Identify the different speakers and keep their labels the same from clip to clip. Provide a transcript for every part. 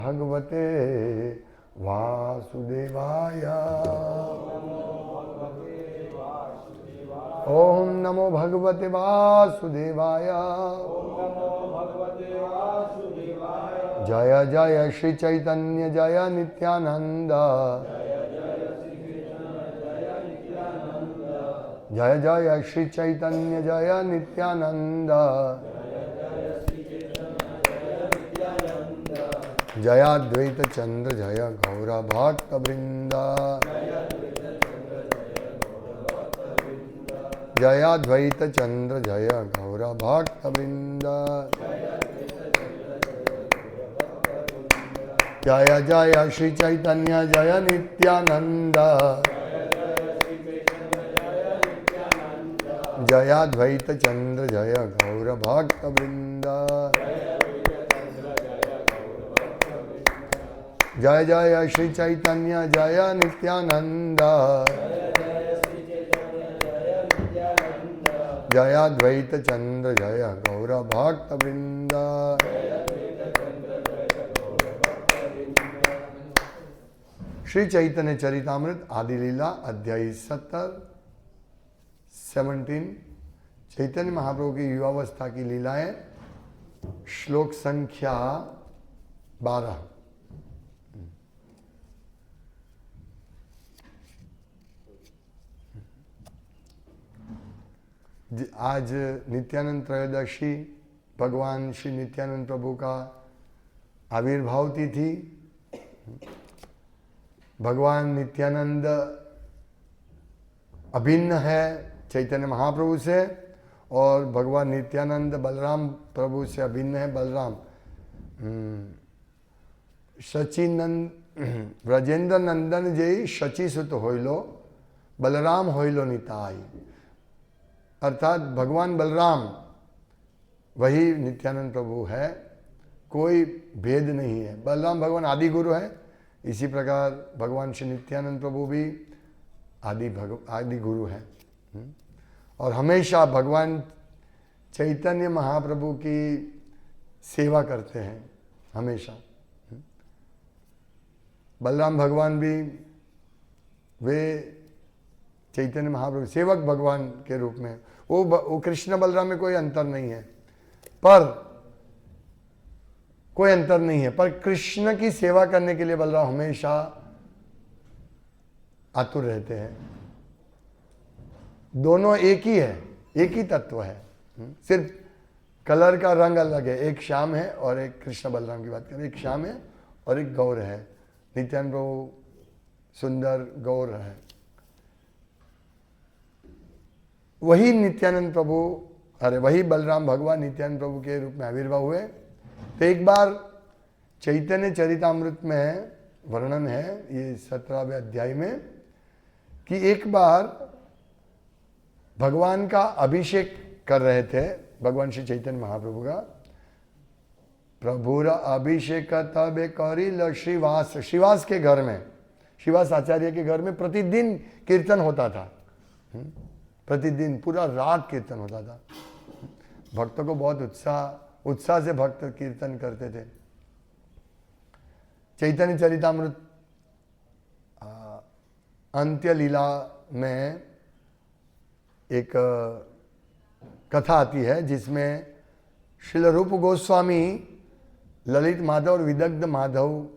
Speaker 1: भगवते वासुदेवाय। ओम नमो भगवते वासुदेवाय। जय जय श्री चैतन्य जय नित्यानंद। जय जय श्री चैतन्य जय नित्यानंद। जयाद्वैत चंद्र जय गौर भक्त वृंद। जयाद्वैत चंद्र जय गौर भक्त वृंद। जय जय श्री चैतन्य जय नित्यानंद। जयाद्वैत चंद्र जय गौर भक्त वृंद। जय जय श्री चैतन्य जय नित्यानंद। जयाद्वैत चंद्र जय गौर भक्त वृंद। श्री चैतन्य चरितामृत आदि लीला अध्याय 17 चैतन्य महाप्रभु की युवावस्था की लीलाएं, श्लोक संख्या 12। आज नित्यानंद त्रयोदशी, भगवान श्री नित्यानंद प्रभु का आविर्भाव तिथि। भगवान नित्यानंद अभिन्न है चैतन्य महाप्रभु से, और भगवान नित्यानंद बलराम प्रभु से अभिन्न है। बलराम सचिनंद ब्रजेंद्र नंदन जय शची सुत होइलो, बलराम होइलो निताई। अर्थात भगवान बलराम वही नित्यानंद प्रभु है, कोई भेद नहीं है। बलराम भगवान आदि गुरु है, इसी प्रकार भगवान श्री नित्यानंद प्रभु भी आदि गुरु है। और हमेशा भगवान चैतन्य महाप्रभु की सेवा करते हैं हमेशा। बलराम भगवान भी वे चैतन्य महाप्रभु सेवक भगवान के रूप में, वो कृष्ण बलराम में कोई अंतर नहीं है, पर कृष्ण की सेवा करने के लिए बलराम हमेशा आतुर रहते हैं। दोनों एक ही है, एक ही तत्व है, सिर्फ कलर का रंग अलग है। एक श्याम है और एक कृष्ण बलराम की बात करें, एक श्याम है और एक गौर है। नित्यानंद प्रभु सुंदर गौर है। वही नित्यानंद प्रभु, वही बलराम भगवान नित्यानंद प्रभु के रूप में आविर्भाव हुए। तो एक बार चैतन्य चरितामृत में वर्णन है, ये 17वें अध्याय में, कि एक बार भगवान का अभिषेक कर रहे थे, भगवान श्री चैतन्य महाप्रभु का। प्रभुर अभिषेक तबे करिल श्रीवास, श्रीवास के घर में, श्रीवास आचार्य के घर में प्रतिदिन कीर्तन होता था। प्रतिदिन पूरा रात कीर्तन होता था। भक्तों को बहुत उत्साह से भक्त कीर्तन करते थे। चैतन्य चरितामृत अंत्य लीला में एक कथा आती है, जिसमें श्रील रूप गोस्वामी ललित माधव और विदग्ध माधव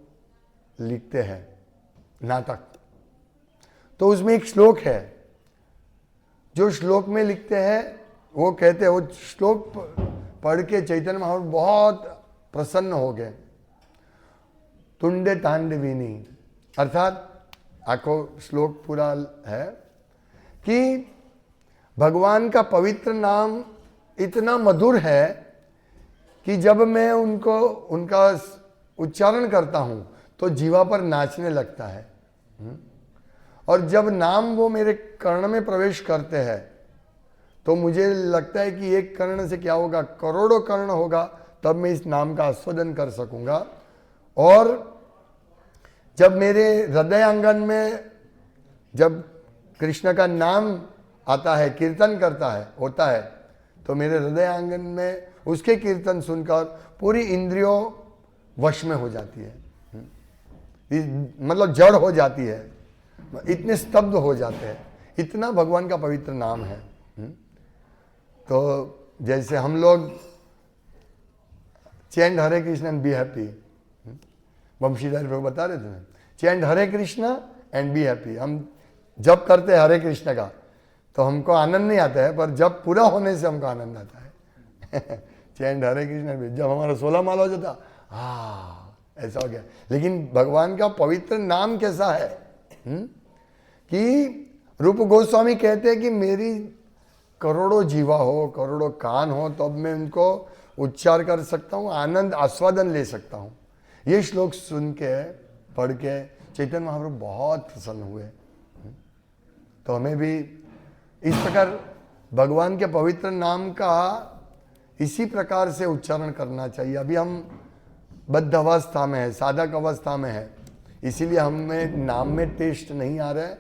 Speaker 1: लिखते हैं नाटक। तो उसमें एक श्लोक है, जो श्लोक में लिखते हैं, वो कहते हैं, वो श्लोक पढ़ के चैतन्य महाप्रभु बहुत प्रसन्न हो गए। तुंडे तांडविनी, अर्थात आखो श्लोक पूरा है कि भगवान का पवित्र नाम इतना मधुर है कि जब मैं उनका उच्चारण करता हूं तो जीवा पर नाचने लगता है। और जब नाम वो मेरे कर्ण में प्रवेश करते हैं तो मुझे लगता है कि एक कर्ण से क्या होगा, करोड़ों कर्ण होगा, तब मैं इस नाम का आस्वादन कर सकूंगा। और जब मेरे हृदय आंगन में जब कृष्ण का नाम आता है, कीर्तन होता है, तो मेरे हृदय आंगन में उसके कीर्तन सुनकर पूरी इंद्रियों वश में हो जाती है। मतलब जड़ हो जाती है, इतने स्तब्ध हो जाते हैं, इतना भगवान का पवित्र नाम है। तो जैसे हम लोग chant Hare Krishna and be happy, Vanshidhar Prabhu बता रहे थे ना, chant Hare Krishna and be happy. हम जब करते हैं हरे कृष्ण का तो हमको आनंद नहीं आता है, पर जब पूरा होने से हमको आनंद आता है। चैंट हरे कृष्ण, जब हमारा 16 माला हो जाता, ऐसा हो गया। लेकिन भगवान का पवित्र नाम कैसा है कि रूप गोस्वामी कहते हैं कि मेरी करोड़ों जीवा हो, करोड़ों कान हो, तो अब मैं उनको उच्चार कर सकता हूँ, आनंद आस्वादन ले सकता हूँ। ये श्लोक सुन के पढ़ के चैतन्य महाप्रभु बहुत प्रसन्न हुए। तो हमें भी इस प्रकार भगवान के पवित्र नाम का इसी प्रकार से उच्चारण करना चाहिए। अभी हम बद्ध अवस्था में है, साधक अवस्था में है, इसीलिए हमें नाम में टेस्ट नहीं आ रहा है,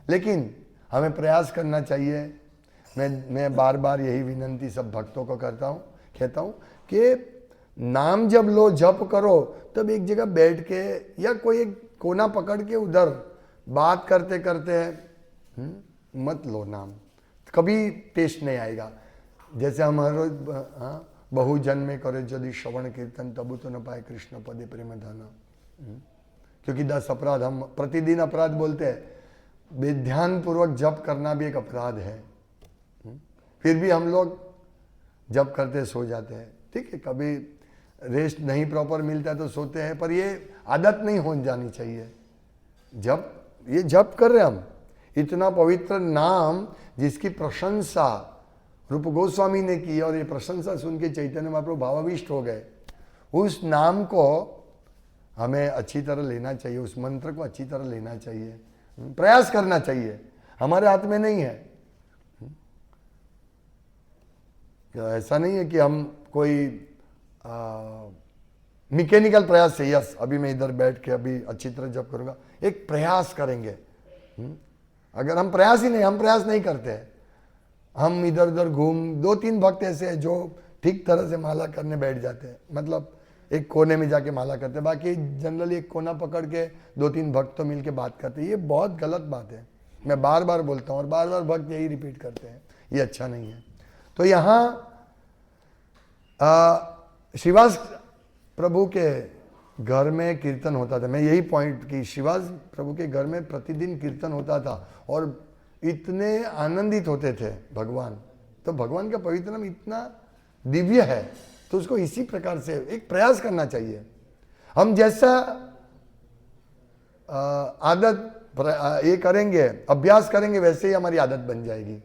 Speaker 1: लेकिन हमें प्रयास करना चाहिए। मैं बार बार यही विनंती सब भक्तों को कहता हूँ कि नाम जब लो, जप करो, तब एक जगह बैठ के या कोई एक कोना पकड़ के उधर बात करते करते मत लो नाम, कभी टेस्ट नहीं आएगा। जैसे हम हर रोज बहु जन्मे करे यदि श्रवण कीर्तन तबु तो न पाए कृष्ण पदे प्रेम धन, क्योंकि 10 अपराध हम प्रतिदिन अपराध बोलते हैं, ध्यान पूर्वक जप करना भी एक अपराध है। फिर भी हम लोग जप करते सो जाते हैं। ठीक है, कभी रेस्ट नहीं प्रॉपर मिलता है तो सोते हैं, पर ये आदत नहीं हो जानी चाहिए। ये जप कर रहे हम, इतना पवित्र नाम जिसकी प्रशंसा रूप गोस्वामी ने की, और ये प्रशंसा सुन के चैतन्य महाप्रभु भावाविष्ट हो गए। उस नाम को हमें अच्छी तरह लेना चाहिए, उस मंत्र को अच्छी तरह लेना चाहिए, प्रयास करना चाहिए, हमारे हाथ में नहीं है। ऐसा नहीं है कि हम कोई मैकेनिकल प्रयास से, यस अभी मैं इधर बैठ के अभी अच्छी तरह जप करूंगा, एक प्रयास करेंगे। अगर हम प्रयास नहीं करते हैं, हम इधर उधर 2-3 भक्त ऐसे हैं जो ठीक तरह से माला करने बैठ जाते हैं, मतलब एक कोने में जाके माला करते हैं, बाकी जनरली एक कोना पकड़ के 2-3 भक्त तो मिलके बात करते हैं। ये बहुत गलत बात है, मैं बार बार बोलता हूँ और बार बार भक्त यही रिपीट करते हैं, ये अच्छा नहीं है। तो यहाँ श्रीवास प्रभु के घर में कीर्तन होता था। मैं यही पॉइंट कि श्रीवास प्रभु के घर में प्रतिदिन कीर्तन होता था और इतने आनंदित होते थे भगवान। तो भगवान का पवित्र नाम इतना दिव्य है, तो उसको इसी प्रकार से एक प्रयास करना चाहिए। हम जैसा आदत ये करेंगे, अभ्यास करेंगे, वैसे ही हमारी आदत बन जाएगी।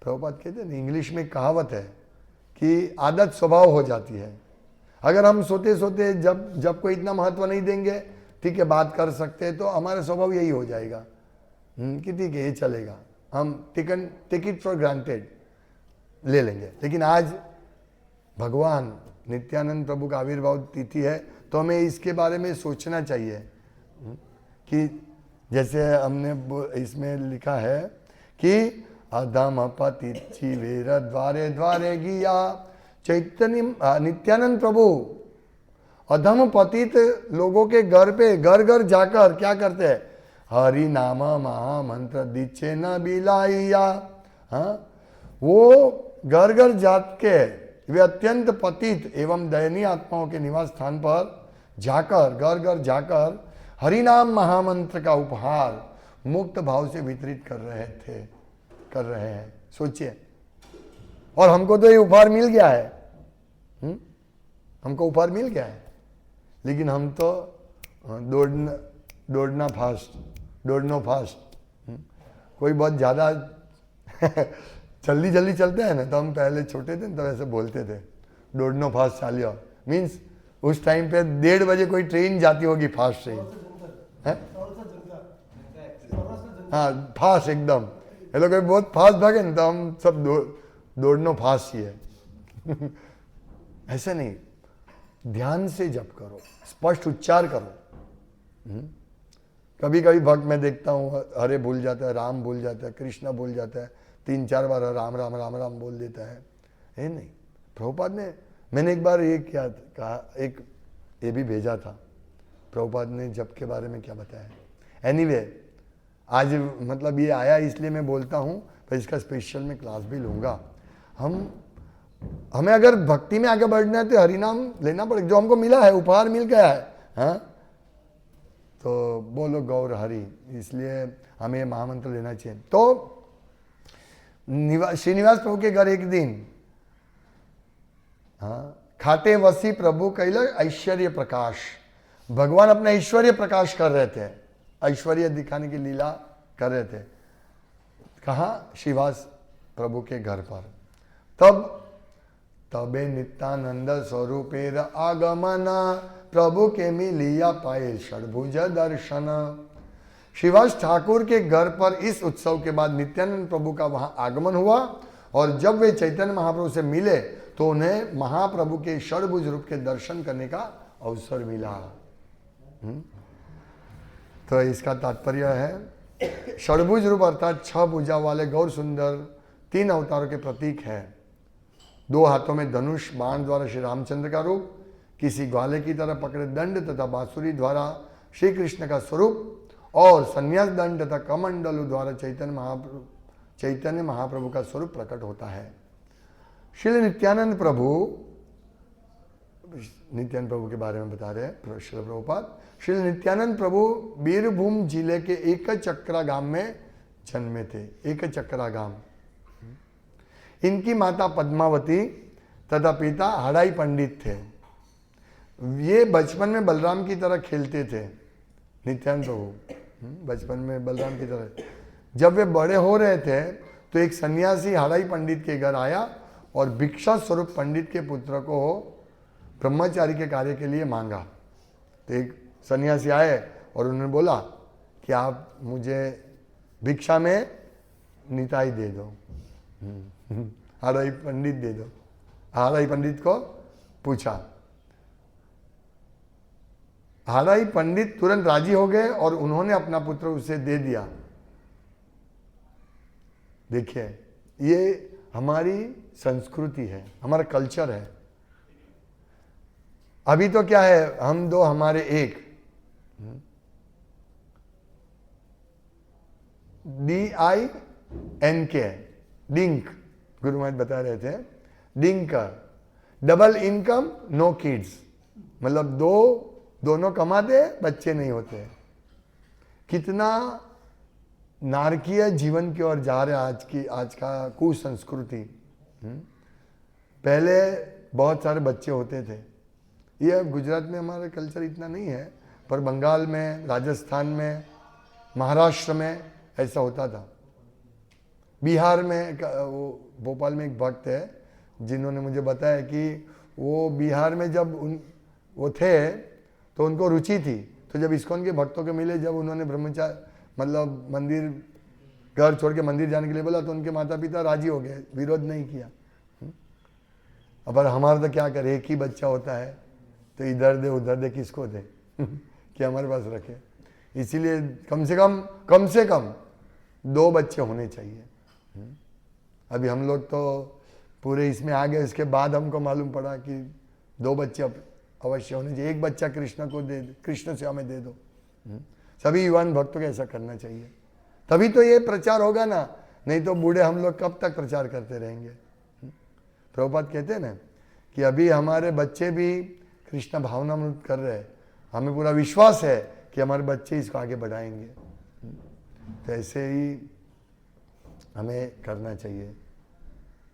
Speaker 1: प्रभुपाद कहते हैं, इंग्लिश में कहावत है कि आदत स्वभाव हो जाती है। अगर हम सोते सोते जब कोई इतना महत्व नहीं देंगे, ठीक है बात कर सकते हैं, तो हमारा स्वभाव यही हो जाएगा कि ठीक है ये चलेगा, हम टेक इट फॉर ग्रांटेड ले लेंगे। लेकिन आज भगवान नित्यानंद प्रभु का आविर्भाव तिथि है, तो हमें इसके बारे में सोचना चाहिए कि जैसे हमने इसमें लिखा है कि अधम पतित वेर द्वारे द्वारे गिया। चैतन्य नित्यानंद प्रभु अधम पतित लोगों के घर पे घर घर जाकर क्या करते हैं, हरि नाम महामंत्र दीचे न बिलाइया। वो घर घर जाके वे अत्यंत पतित एवं दयनीय आत्माओं के निवास स्थान पर जाकर घर घर जाकर हरि नाम महामंत्र का उपहार मुक्त भाव से वितरित कर रहे हैं। सोचिए, और हमको तो ये उपहार मिल गया है, हमको उपहार मिल गया है, लेकिन हम तो दौड़ना फास्ट। कोई बहुत ज़्यादा जल्दी चलते हैं ना, तो हम पहले छोटे थे तो ऐसे बोलते थे दौड़ना फास्ट चालियो, मीन्स उस टाइम पे 1:30 बजे कोई ट्रेन जाती होगी फास्ट से, हाँ फास्ट एकदम, ये लोग बहुत फास्ट भागे ना, तो हम सब दौड़ना फास्ट ही है। ऐसा नहीं, ध्यान से जप करो, स्पष्ट उच्चार करो। कभी कभी भक्त मैं देखता हूँ हरे भूल जाता है, राम भूल जाता है, कृष्णा भूल जाता है, 3-4 बार राम राम राम राम बोल देता है। ये नहीं, प्रभुपाद ने, मैंने एक बार ये कहा, एक ये भी भेजा था। प्रभुपाद ने जप के बारे में क्या बताया। एनीवे, आज मतलब ये आया इसलिए मैं बोलता हूँ, पर इसका स्पेशल मैं क्लास भी लूँगा। हमें अगर भक्ति में आगे बढ़ना है तो हरिनाम लेना पड़ेगा, जो हमको मिला है, उपहार मिल गया है, हाँ, तो बोलो गौर हरि, इसलिए हमें महामंत्र लेना चाहिए। तो श्रीनिवास प्रभु के घर एक दिन, हाँ, खाते वसी प्रभु कैल ऐश्वर्य प्रकाश, भगवान अपना ऐश्वर्य प्रकाश कर रहे थे, ऐश्वर्य दिखाने की लीला कर रहे थे। कहाँ? श्रीवास प्रभु के घर पर। तबे नित्यानंद स्वरूपेर आगमना, प्रभु के मिलिया पाए षडभुज दर्शन। श्रीवास ठाकुर के घर पर इस उत्सव के बाद नित्यानंद प्रभु का वहां आगमन हुआ, और जब वे चैतन्य महाप्रभु से मिले तो उन्हें महाप्रभु के षडभुज रूप के दर्शन करने का अवसर मिला। तो इसका तात्पर्य है, षडभुज रूप अर्थात 6 भुजा वाले गौर सुंदर 3 अवतारों के प्रतीक है। 2 हाथों में धनुष बाण द्वारा श्री रामचंद्र का रूप, किसी ग्वाले की तरह पकड़े दंड तथा बांसुरी द्वारा श्री कृष्ण का स्वरूप, और संन्यास दंड तथा कमंडलु द्वारा चैतन्य महाप्रभु का स्वरूप प्रकट होता है। श्री नित्यानंद प्रभु के बारे में बता रहे हैं श्रील प्रभुपाद। श्री नित्यानंद प्रभु बीरभूम जिले के एक चक्रा गांव में जन्मे थे। एक चक्रा गांव। इनकी माता पद्मावती तथा पिता हड़ाई पंडित थे। ये बचपन में बलराम की तरह खेलते थे। नित्यानंद प्रभु बचपन में बलराम की तरह। जब वे बड़े हो रहे थे तो एक सन्यासी हड़ाई पंडित के घर आया और भिक्षा स्वरूप पंडित के पुत्र को ब्रह्मचारी के कार्य के लिए मांगा। तो एक सन्यासी आए और उन्होंने बोला कि आप मुझे भिक्षा में निताई दे दो, हड़ाई पंडित दे दो। हड़ाई पंडित को पूछा, हड़ाई पंडित तुरंत राजी हो गए और उन्होंने अपना पुत्र उसे दे दिया। देखिए, ये हमारी संस्कृति है, हमारा कल्चर है। अभी तो क्या है, हम दो हमारे एक, DINK, डिंक, गुरु महाराज बता रहे थे, DINK, double income no kids, मतलब दोनों कमाते बच्चे नहीं होते। कितना नारकीय जीवन की ओर जा रहे आज का कुसंस्कृति। पहले बहुत सारे बच्चे होते थे। ये गुजरात में हमारा कल्चर इतना नहीं है, पर बंगाल में, राजस्थान में, महाराष्ट्र में ऐसा होता था। बिहार में, वो भोपाल में एक भक्त है जिन्होंने मुझे बताया कि वो बिहार में जब वो थे तो उनको रुचि थी। तो जब इस्कॉन के भक्तों के मिले, जब उन्होंने ब्रह्मचारी मतलब मंदिर, घर छोड़ के मंदिर जाने के लिए बोला, तो उनके माता पिता राजी हो गए, विरोध नहीं किया। अब हमारा तो क्या करे, एक ही बच्चा होता है तो इधर दे उधर दे, किसको दे कि हमारे पास रखे। इसीलिए कम से कम 2 बच्चे होने चाहिए। अभी हम लोग तो पूरे इसमें आ गए, इसके बाद हमको मालूम पड़ा कि 2 बच्चे अवश्य होने चाहिए। 1 बच्चा कृष्ण को दे, कृष्ण से हमें दे दो। सभी युवान भक्तों को ऐसा करना चाहिए, तभी तो ये प्रचार होगा ना, नहीं तो बूढ़े हम लोग कब तक प्रचार करते रहेंगे। प्रभुपाद कहते हैं ना कि अभी हमारे बच्चे भी कृष्ण भावनामृत कर रहे हैं, हमें पूरा विश्वास है कि हमारे बच्चे इसको आगे बढ़ाएंगे। तो ऐसे ही हमें करना चाहिए।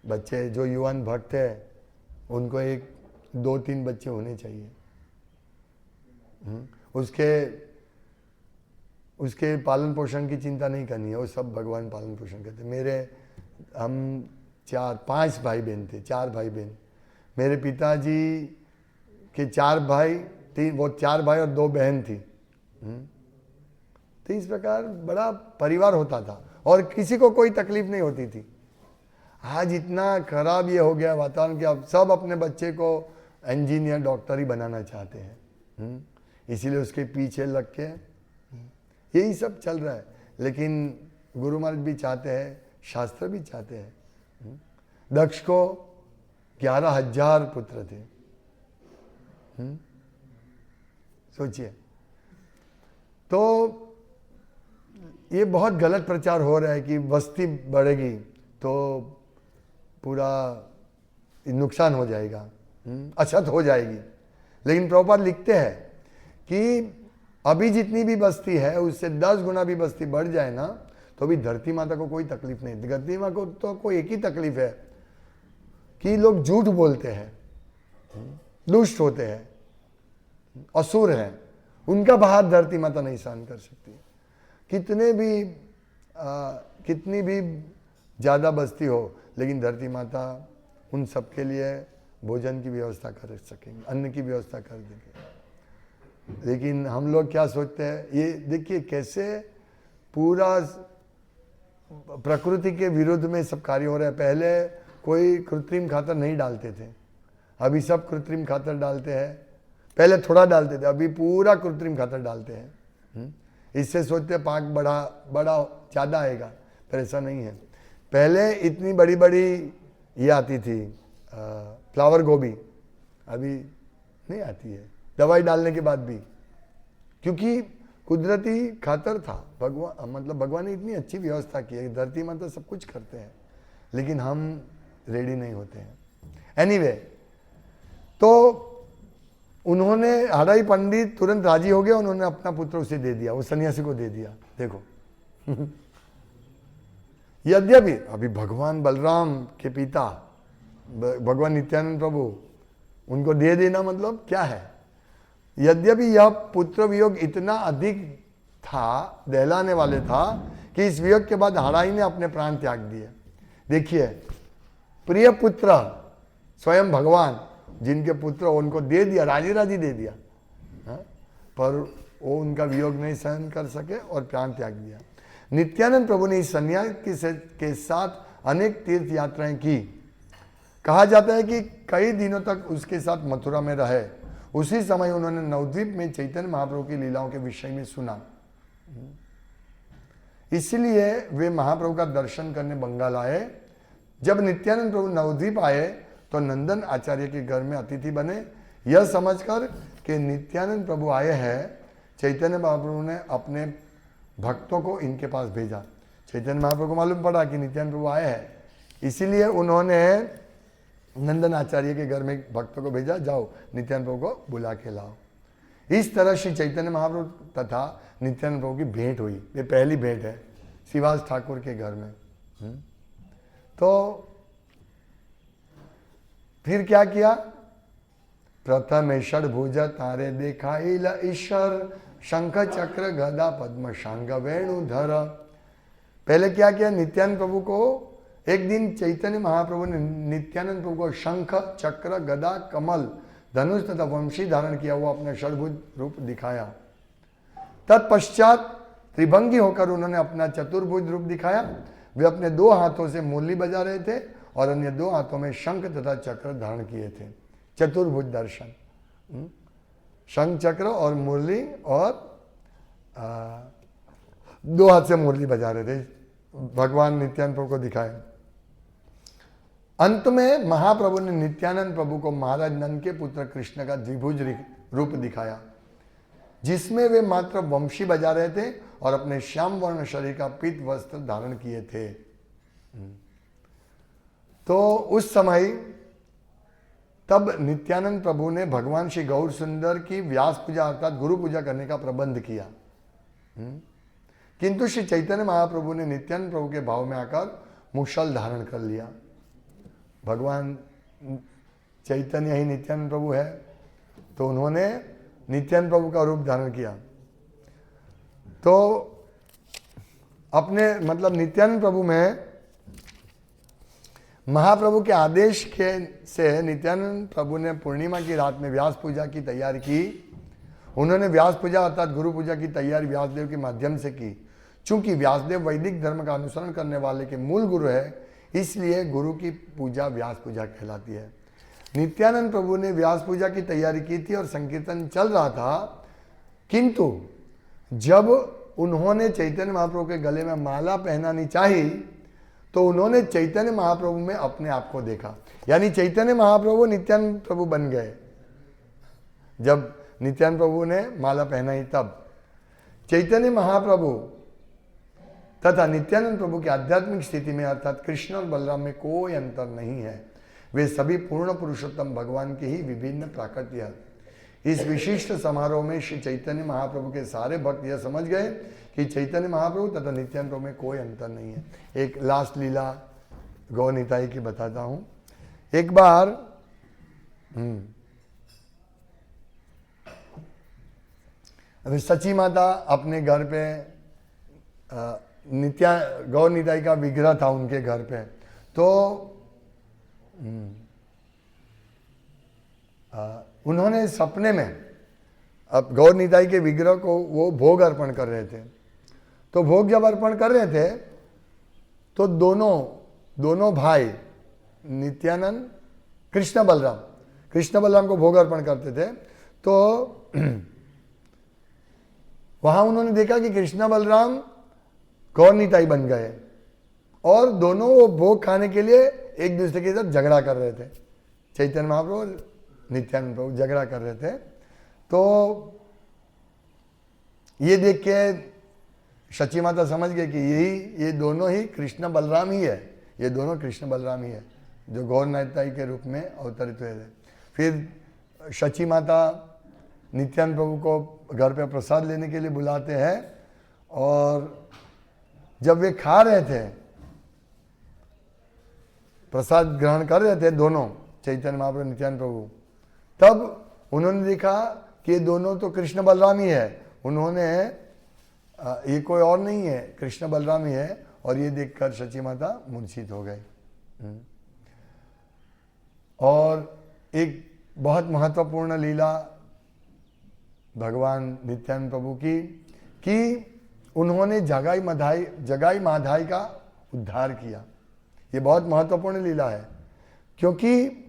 Speaker 1: बच्चे जो युवान भक्त है उनको 1, 2, 3 बच्चे होने चाहिए। उसके पालन पोषण की चिंता नहीं करनी है, वो सब भगवान पालन पोषण करते। हम 4-5 भाई बहन थे, 4 भाई बहन। मेरे पिताजी के 4 भाई, 4 भाई और 2 बहन थी। तो इस प्रकार बड़ा परिवार होता था और किसी को कोई तकलीफ नहीं होती थी। आज इतना खराब ये हो गया वातावरण कि अब सब अपने बच्चे को इंजीनियर, डॉक्टर ही बनाना चाहते हैं। इसीलिए उसके पीछे लग के यही सब चल रहा है। लेकिन गुरु महाराज भी चाहते हैं, शास्त्र भी चाहते हैं। दक्ष को 11,000 पुत्र थे। सोचिए। तो ये बहुत गलत प्रचार हो रहा है कि बस्ती बढ़ेगी तो पूरा नुकसान हो जाएगा, अछत हो जाएगी। लेकिन प्रभुपाद लिखते हैं कि अभी जितनी भी बस्ती है उससे 10 गुना भी बस्ती बढ़ जाए ना तो भी धरती माता को कोई तकलीफ नहीं। धरती माता को तो कोई एक ही तकलीफ है कि लोग झूठ बोलते हैं, दुष्ट होते हैं, असुर हैं, उनका बाहर धरती माता नहीं सहन कर सकती। कितनी भी ज़्यादा बस्ती हो लेकिन धरती माता उन सब के लिए भोजन की व्यवस्था कर सकेंगे, अन्न की व्यवस्था कर देंगे। लेकिन हम लोग क्या सोचते हैं, ये देखिए कैसे पूरा प्रकृति के विरुद्ध में सब कार्य हो रहा है। पहले कोई कृत्रिम खातर नहीं डालते थे, अभी सब कृत्रिम खातर डालते हैं। पहले थोड़ा डालते थे, अभी पूरा कृत्रिम खातर डालते हैं। इससे सोचते पाक बड़ा ज़्यादा आएगा, पर ऐसा नहीं है। पहले इतनी बड़ी बड़ी ये आती थी फ्लावर गोभी, अभी नहीं आती है दवाई डालने के बाद भी, क्योंकि कुदरती खातर था। भगवान ने इतनी अच्छी व्यवस्था की है, धरती माता सब कुछ करते हैं, लेकिन हम रेडी नहीं होते हैं। एनीवे, तो उन्होंने हराई पंडित तुरंत राजी हो गया, उन्होंने अपना पुत्र उसे दे दिया, वो सन्यासी को दे दिया। देखो यद्यपि अभी भगवान बलराम के पिता भगवान नित्यानंद प्रभु, उनको दे देना मतलब क्या है। यद्यपि यह पुत्र वियोग इतना अधिक था, दहलाने वाले था कि इस वियोग के बाद हराई ने अपने प्राण त्याग दिए। देखिए, प्रिय पुत्र स्वयं भगवान, जिनके पुत्र उनको दे दिया, राजी राजी दे दिया, पर वो उनका वियोग नहीं सहन कर सके और प्राण त्याग दिया। नित्यानंद प्रभु ने इस सन्यासी के साथ अनेक तीर्थ यात्राएं की। कहा जाता है कि कई दिनों तक उसके साथ मथुरा में रहे। उसी समय उन्होंने नवद्वीप में चैतन्य महाप्रभु की लीलाओं के विषय में सुना, इसलिए वे महाप्रभु का दर्शन करने बंगाल आए। जब नित्यानंद प्रभु नवद्वीप आए तो नंदन आचार्य के घर में अतिथि बने। यह समझकर कि नित्यानंद प्रभु आए हैं, चैतन्य महाप्रभु ने अपने भक्तों को इनके पास भेजा। चैतन्य महाप्रभु को मालूम पड़ा कि नित्यानंद प्रभु आए हैं, इसीलिए उन्होंने नंदन आचार्य के घर में भक्तों को भेजा, जाओ नित्यानंद प्रभु को बुला के लाओ। इस तरह श्री चैतन्य महाप्रभु तथा नित्यानंद प्रभु की भेंट हुई। ये पहली भेंट है शिवाज ठाकुर के घर में। तो फिर क्या किया, प्रथम षडभुज तारे देखाइल ईश्वर, शंख चक्र गदा पद्म शांग वेणुधर। पहले क्या किया, नित्यानंद प्रभु को एक दिन चैतन्य महाप्रभु ने नित्यानंद प्रभु को शंख चक्र गदा कमल धनुष तथा वंशी धारण किया हुआ अपना षडभुज रूप दिखाया। तत्पश्चात त्रिभंगी होकर उन्होंने अपना चतुर्भुज रूप दिखाया। वे अपने 2 हाथों से मुरली बजा रहे थे और अन्य 2 हाथों में शंख तथा चक्र धारण किए थे। चतुर्भुज दर्शन, शंख चक्र और मुरली, और 2 हाथ से मुरली बजा रहे थे, भगवान नित्यानंद प्रभु को दिखाए। अंत में महाप्रभु ने नित्यानंद प्रभु को महाराज नंद के पुत्र कृष्ण का द्विभुज रूप दिखाया, जिसमें वे मात्र वंशी बजा रहे थे और अपने श्याम वर्ण शरीर का पीत वस्त्र धारण किए थे। तो उस समय तब नित्यानंद प्रभु ने भगवान श्री गौर सुंदर की व्यास पूजा अर्थात गुरु पूजा करने का प्रबंध किया। किंतु श्री चैतन्य महाप्रभु ने नित्यानंद प्रभु के भाव में आकर मुशल धारण कर लिया। भगवान चैतन्य ही नित्यानंद प्रभु है, तो उन्होंने नित्यानंद प्रभु का रूप धारण किया। तो अपने नित्यानंद प्रभु में महाप्रभु के आदेश के से नित्यानंद प्रभु ने पूर्णिमा की रात में व्यास पूजा की तैयारी की। उन्होंने व्यास पूजा अर्थात गुरु पूजा की तैयारी व्यासदेव के माध्यम से की। चूंकि व्यासदेव वैदिक धर्म का अनुसरण करने वाले के मूल गुरु है, इसलिए गुरु की पूजा व्यास पूजा कहलाती है। नित्यानंद प्रभु ने व्यास पूजा की तैयारी की थी और संकीर्तन चल रहा था, किंतु जब उन्होंने चैतन्य महाप्रभु के गले में माला पहनानी चाहिए तो उन्होंने चैतन्य महाप्रभु में अपने आप को देखा, यानी चैतन्य महाप्रभु नित्यानंद प्रभु बन गए। जब नित्यानंद प्रभु ने माला पहनाई तब चैतन्य महाप्रभु तथा नित्यानंद प्रभु की आध्यात्मिक स्थिति में अर्थात कृष्ण और बलराम में कोई अंतर नहीं है। वे सभी पूर्ण पुरुषोत्तम भगवान के ही विभिन्न प्राकृत्य हैं। इस विशिष्ट समारोह में श्री चैतन्य महाप्रभु के सारे भक्त यह समझ गए कि चैतन्य महाप्रभु तथा नित्यानंद प्रभु में कोई अंतर नहीं है। एक लास्ट लीला गौर निताई की बताता हूं। एक बार अभी सची माता अपने घर पे गौर निताई का विग्रह था उनके घर पे, तो उन्होंने सपने में अब गौर निताई के विग्रह को वो भोग अर्पण कर रहे थे। तो भोग जब अर्पण कर रहे थे तो दोनों भाई नित्यानंद कृष्ण बलराम को भोग अर्पण करते थे। तो वहां उन्होंने देखा कि कृष्ण बलराम गौर निताई बन गए और दोनों वो भोग खाने के लिए एक दूसरे के साथ झगड़ा कर रहे थे। चैतन्य महाप्रभु और नित्यानंद प्रभु झगड़ा कर रहे थे। तो ये देख के सची माता समझ गए कि ये दोनों ही कृष्ण बलराम ही है, ये दोनों कृष्ण बलराम ही है जो गौर निताई के रूप में अवतरित हुए थे। फिर सची माता नित्यानंद प्रभु को घर पे प्रसाद लेने के लिए बुलाते हैं और जब वे खा रहे थे, प्रसाद ग्रहण कर रहे थे दोनों चैतन्य महाप्रभु नित्यानंद प्रभु, तब उन्होंने देखा कि ये दोनों तो कृष्ण बलराम ही है। उन्होंने ये कोई और नहीं है, कृष्ण बलराम ही है। और ये देखकर सची माता मूर्छित हो गई। और एक बहुत महत्वपूर्ण लीला भगवान नित्यानंद प्रभु की कि उन्होंने जगाई माधाई का उद्धार किया। ये बहुत महत्वपूर्ण लीला है क्योंकि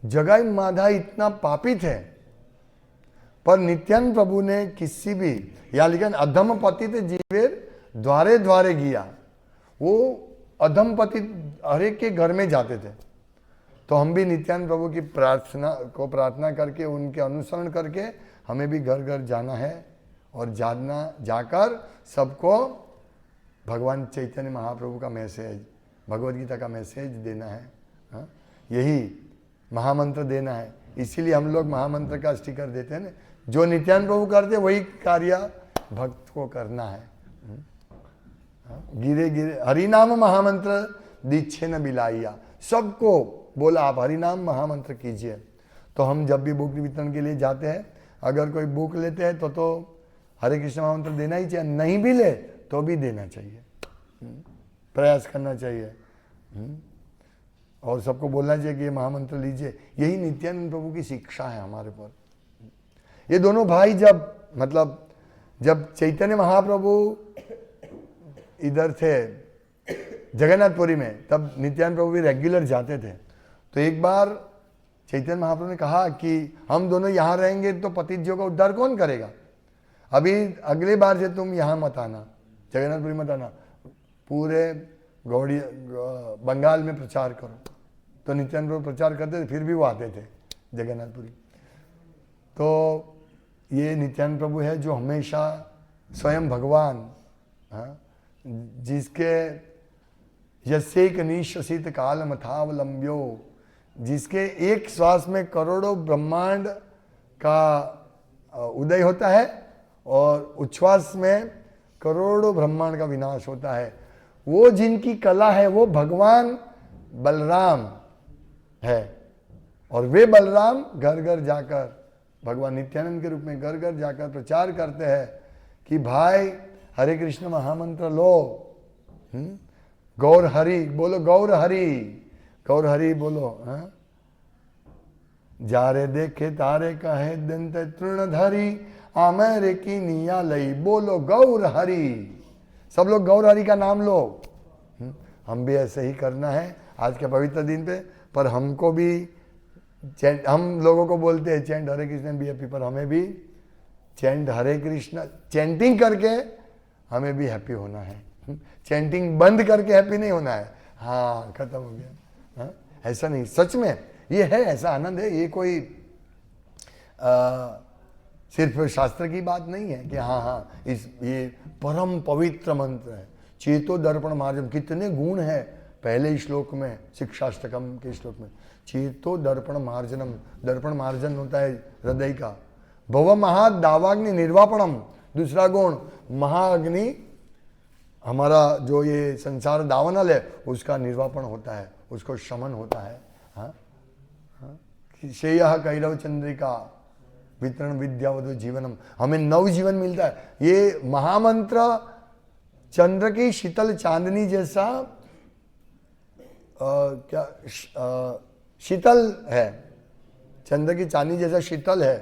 Speaker 1: जगाई माधाई इतना पापी थे, पर नित्यानंद प्रभु ने किसी भी या लेकिन अधम पति थे जीवेर द्वारे द्वारे गया। वो अधम पति हर एक के घर में जाते थे। तो हम भी नित्यानंद प्रभु की प्रार्थना करके उनके अनुसरण करके हमें भी घर घर जाना है और जाकर सबको भगवान चैतन्य महाप्रभु का मैसेज, भगवद गीता का मैसेज देना है। हाँ? यही महामंत्र देना है। इसीलिए हम लोग महामंत्र का स्टिकर देते हैं ना। जो नित्यानंद प्रभु करते वही कार्य भक्त को करना है। गिरे गिरे हरिनाम महामंत्र दीक्षे न बिलाइया, सबको बोला आप हरिनाम महामंत्र कीजिए। तो हम जब भी बुक वितरण के लिए जाते हैं, अगर कोई बुक लेते हैं तो हरे कृष्ण महामंत्र देना ही चाहिए, नहीं भी ले तो भी देना चाहिए, प्रयास करना चाहिए। और सबको बोलना चाहिए कि ये महामंत्र लीजिए। यही नित्यानंद प्रभु की शिक्षा है हमारे पर। ये दोनों भाई जब चैतन्य महाप्रभु इधर थे जगन्नाथपुरी में, तब नित्यानंद प्रभु भी रेगुलर जाते थे। तो एक बार चैतन्य महाप्रभु ने कहा कि हम दोनों यहाँ रहेंगे तो पतितों का उद्धार कौन करेगा? अभी अगले बार से तुम यहाँ मत आना, जगन्नाथपुरी मत आना, पूरे गौड़ी बंगाल में प्रचार करो। तो नित्यानंद प्रभु प्रचार करते थे, फिर भी वो आते थे जगन्नाथपुरी। तो ये नित्यानंद प्रभु है जो हमेशा स्वयं भगवान, जिसके यस्यैक निश्वसित काल मथावलंब्यो, जिसके एक श्वास में करोड़ों ब्रह्मांड का उदय होता है और उच्छ्वास में करोड़ों ब्रह्मांड का विनाश होता है, वो जिनकी कला है वो भगवान बलराम है। और वे बलराम घर घर जाकर भगवान नित्यानंद के रूप में घर घर जाकर प्रचार करते हैं कि भाई हरे कृष्ण महामंत्र लो, गौर हरि बोलो, गौर हरि बोलो। जारे देखे तारे कहे दंत तृणधारी, आमेरे की निया लई, बोलो गौर हरि। सब लोग गौर हरि का नाम लो। हम भी ऐसे ही करना है आज के पवित्र दिन पे। पर हमको भी हम लोगों को बोलते हैं chant Hare Krishna be happy, पर हमें भी चैंट हरे कृष्ण चैंटिंग करके हमें भी हैप्पी होना है। चैंटिंग बंद करके हैप्पी नहीं होना है। हाँ खत्म हो गया। हाँ? ऐसा नहीं, सच में ये है, ऐसा आनंद है। ये कोई सिर्फ शास्त्र की बात नहीं है कि हाँ हाँ ये परम पवित्र मंत्र है। चेतो दर्पण मार्जन, कितने गुण है पहले श्लोक में, शिक्षाष्टकम के श्लोक में। चेतो दर्पण मार्जनम, दर्पण मार्जन होता है हृदय का। भव महा दावाग्नि निर्वापणम, दूसरा गुण महाअग्नि, हमारा जो ये संसार दावानल है उसका निर्वापण होता है, उसको शमन होता है। हाँ हाँ, शेय कैरव चंद्रिका वितरण विद्यावधु जीवनम, हमें नव जीवन मिलता है। ये महामंत्र चंद्र की शीतल चांदनी जैसा शीतल है, चंद्र की चांदनी जैसा शीतल है।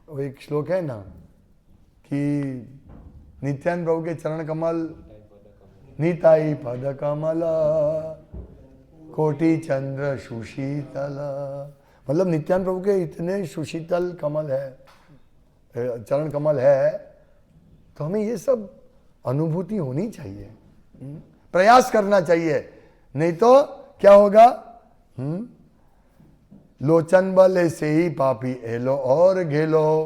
Speaker 1: वो एक श्लोक है ना कि नित्यानंद प्रभु के चरण कमल, निताई पद कमल कोटि चंद्र सुशीतल, मतलब नित्यानंद प्रभु के इतने सुशीतल कमल है, चरण कमल है, तो हमें ये सब अनुभूति होनी चाहिए, प्रयास करना चाहिए, नहीं तो क्या होगा। लोचन बल से ही पापी एलो और घेलो,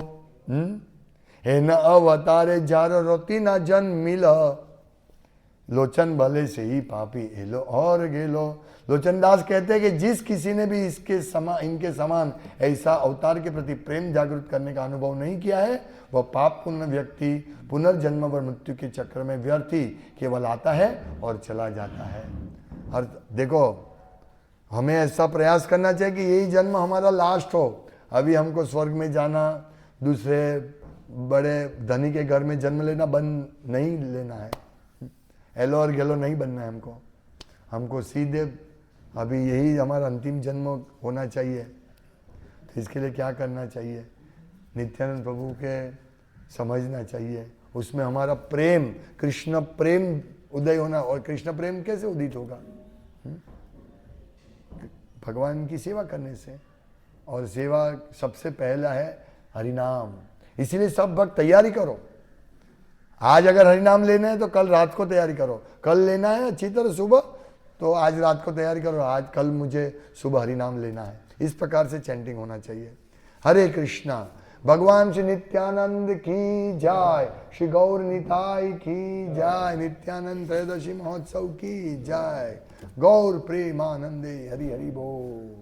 Speaker 1: हे न अवतारे जार रोती न जन मिल, लोचन भले से ही पापी एलो और गेलो। लोचन दास कहते हैं कि जिस किसी ने भी इनके समान ऐसा अवतार के प्रति प्रेम जागृत करने का अनुभव नहीं किया है, वह पाप पूर्ण व्यक्ति पुनर्जन्म व मृत्यु के चक्र में व्यर्थी केवल आता है और चला जाता है। और देखो, हमें ऐसा प्रयास करना चाहिए कि यही जन्म हमारा लास्ट हो। अभी हमको स्वर्ग में जाना, दूसरे बड़े धनी के घर में जन्म लेना बंद नहीं लेना है, एलो और गेलो नहीं बनना है हमको सीधे अभी यही हमारा अंतिम जन्म होना चाहिए। तो इसके लिए क्या करना चाहिए, नित्यानंद प्रभु के समझना चाहिए, उसमें हमारा प्रेम, कृष्ण प्रेम उदय होना। और कृष्ण प्रेम कैसे उदित होगा, भगवान की सेवा करने से, और सेवा सबसे पहला है हरिनाम। इसीलिए सब भक्त तैयारी करो, आज अगर हरिनाम लेना है तो कल रात को तैयारी करो, कल लेना है अच्छी तरह सुबह तो आज रात को तैयारी करो, आज कल मुझे सुबह हरिनाम लेना है। इस प्रकार से चैंटिंग होना चाहिए। हरे कृष्णा। भगवान श्री नित्यानंद की जय, श्री गौर निताई की जय, नित्यानंद त्रयोदशी महोत्सव की जय, गौर प्रेमानंदे, हरि हरि बोल।